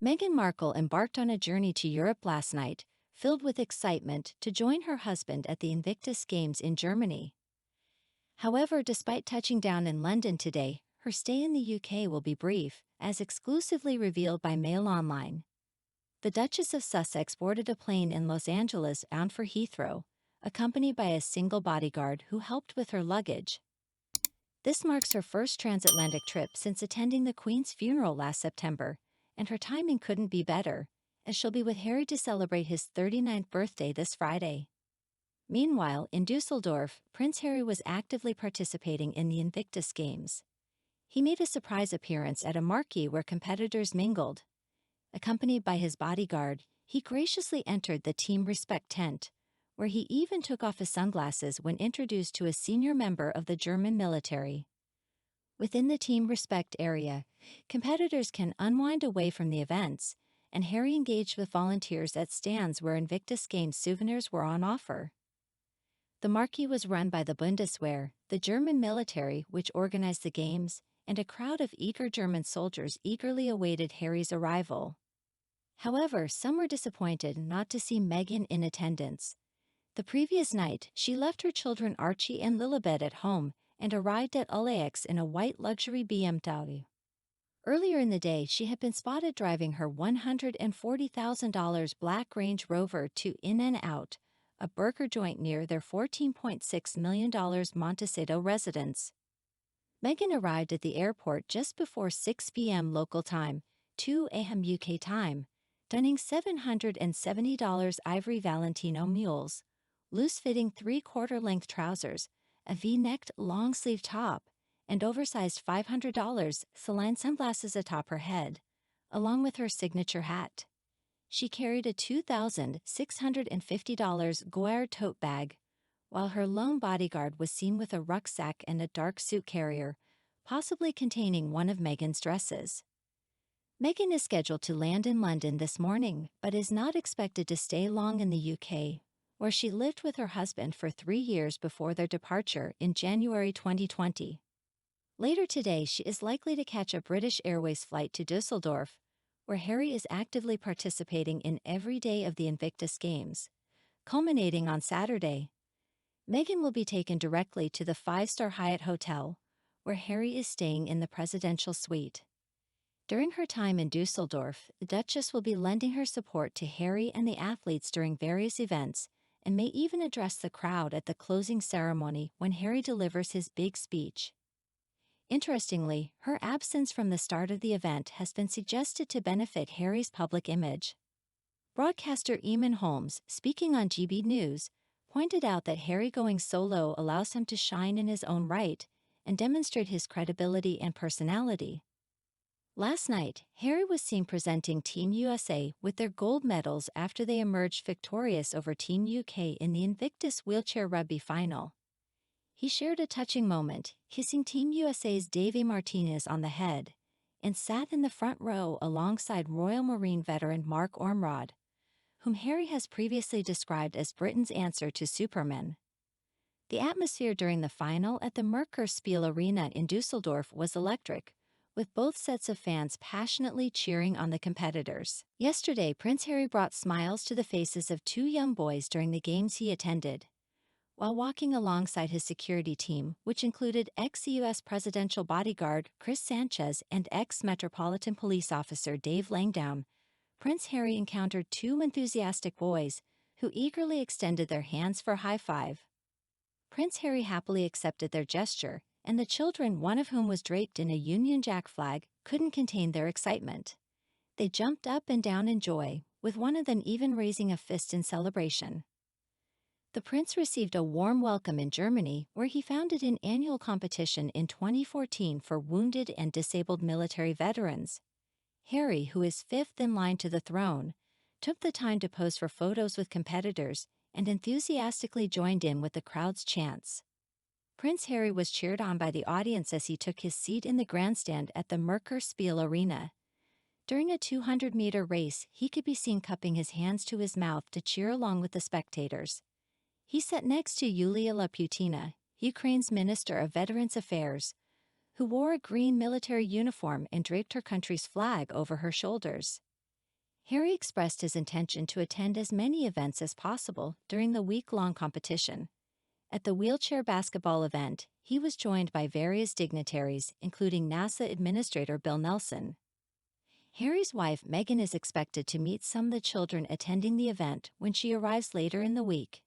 Meghan Markle embarked on a journey to Europe last night, filled with excitement to join her husband at the Invictus Games in Germany. However, despite touching down in London today, her stay in the UK will be brief, as exclusively revealed by Mail Online. The Duchess of Sussex boarded a plane in Los Angeles bound for Heathrow, accompanied by a single bodyguard who helped with her luggage. This marks her first transatlantic trip since attending the Queen's funeral last September, and her timing couldn't be better, as she'll be with Harry to celebrate his 39th birthday this Friday. Meanwhile, in Dusseldorf, Prince Harry was actively participating in the Invictus Games. He made a surprise appearance at a marquee where competitors mingled. Accompanied by his bodyguard, he graciously entered the Team Respect tent, where he even took off his sunglasses when introduced to a senior member of the German military. Within the Team Respect area, competitors can unwind away from the events, and Harry engaged with volunteers at stands where Invictus Games souvenirs were on offer. The marquee was run by the Bundeswehr, the German military which organized the games, and a crowd of eager German soldiers eagerly awaited Harry's arrival. However, some were disappointed not to see Meghan in attendance. The previous night, she left her children Archie and Lilibet at home and arrived at LAX in a white luxury BMW. Earlier in the day, she had been spotted driving her $140,000 black Range Rover to In-N-Out, a burger joint near their $14.6 million Montecito residence. Meghan arrived at the airport just before 6 p.m. local time, 2 a.m. UK time, donning $770 ivory Valentino mules, loose-fitting three-quarter-length trousers, a V-necked long-sleeve top, and oversized $500 Celine sunglasses atop her head, along with her signature hat. She carried a $2,650 Goyard tote bag, while her lone bodyguard was seen with a rucksack and a dark suit carrier, possibly containing one of Meghan's dresses. Meghan is scheduled to land in London this morning, but is not expected to stay long in the UK, where she lived with her husband for 3 years before their departure in January 2020. Later today, she is likely to catch a British Airways flight to Dusseldorf, where Harry is actively participating in every day of the Invictus Games, culminating on Saturday. Meghan will be taken directly to the 5-star Hyatt Hotel, where Harry is staying in the presidential suite. During her time in Dusseldorf, the Duchess will be lending her support to Harry and the athletes during various events and may even address the crowd at the closing ceremony when Harry delivers his big speech. Interestingly, her absence from the start of the event has been suggested to benefit Harry's public image. Broadcaster Eamon Holmes, speaking on GB News, pointed out that Harry going solo allows him to shine in his own right and demonstrate his credibility and personality. Last night, Harry was seen presenting Team USA with their gold medals after they emerged victorious over Team UK in the Invictus Wheelchair Rugby final. He shared a touching moment, kissing Team USA's Davy Martinez on the head, and sat in the front row alongside Royal Marine veteran Mark Ormrod, whom Harry has previously described as Britain's answer to Superman. The atmosphere during the final at the Merkur Spiel Arena in Dusseldorf was electric, with both sets of fans passionately cheering on the competitors. Yesterday, Prince Harry brought smiles to the faces of 2 young boys during the games he attended. While walking alongside his security team, which included ex-U.S. presidential bodyguard Chris Sanchez and ex-Metropolitan Police Officer Dave Langdown, Prince Harry encountered 2 enthusiastic boys who eagerly extended their hands for a high five. Prince Harry happily accepted their gesture, and the children, one of whom was draped in a Union Jack flag, couldn't contain their excitement. They jumped up and down in joy, with one of them even raising a fist in celebration. The prince received a warm welcome in Germany, where he founded an annual competition in 2014 for wounded and disabled military veterans. Harry, who is 5th in line to the throne, took the time to pose for photos with competitors and enthusiastically joined in with the crowd's chants. Prince Harry was cheered on by the audience as he took his seat in the grandstand at the Merkur Spiel Arena. During a 200-meter race, he could be seen cupping his hands to his mouth to cheer along with the spectators. He sat next to Yulia Laputina, Ukraine's Minister of Veterans Affairs, who wore a green military uniform and draped her country's flag over her shoulders. Harry expressed his intention to attend as many events as possible during the week-long competition. At the wheelchair basketball event, he was joined by various dignitaries, including NASA Administrator Bill Nelson. Harry's wife, Meghan, is expected to meet some of the children attending the event when she arrives later in the week.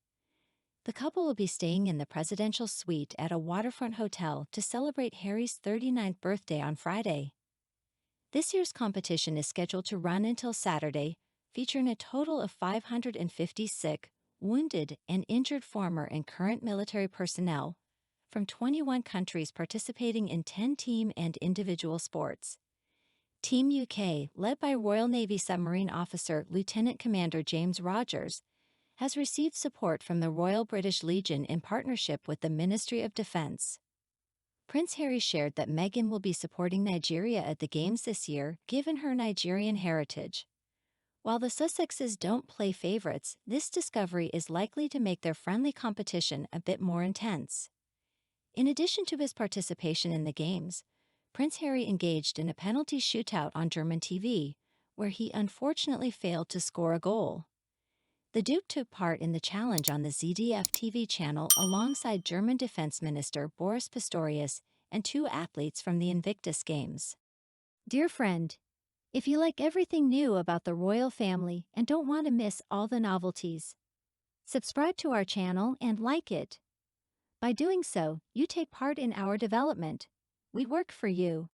The couple will be staying in the presidential suite at a waterfront hotel to celebrate Harry's 39th birthday on Friday. This year's competition is scheduled to run until Saturday, featuring a total of 550 sick, wounded, and injured former and current military personnel from 21 countries participating in 10 team and individual sports. Team UK, led by Royal Navy submarine officer Lieutenant Commander James Rogers, has received support from the Royal British Legion in partnership with the Ministry of Defence. Prince Harry shared that Meghan will be supporting Nigeria at the Games this year, given her Nigerian heritage. While the Sussexes don't play favourites, this discovery is likely to make their friendly competition a bit more intense. In addition to his participation in the Games, Prince Harry engaged in a penalty shootout on German TV, where he unfortunately failed to score a goal. The Duke took part in the challenge on the ZDF TV channel alongside German Defense Minister Boris Pistorius and 2 athletes from the Invictus Games. Dear friend, if you like everything new about the royal family and don't want to miss all the novelties, subscribe to our channel and like it. By doing so, you take part in our development. We work for you.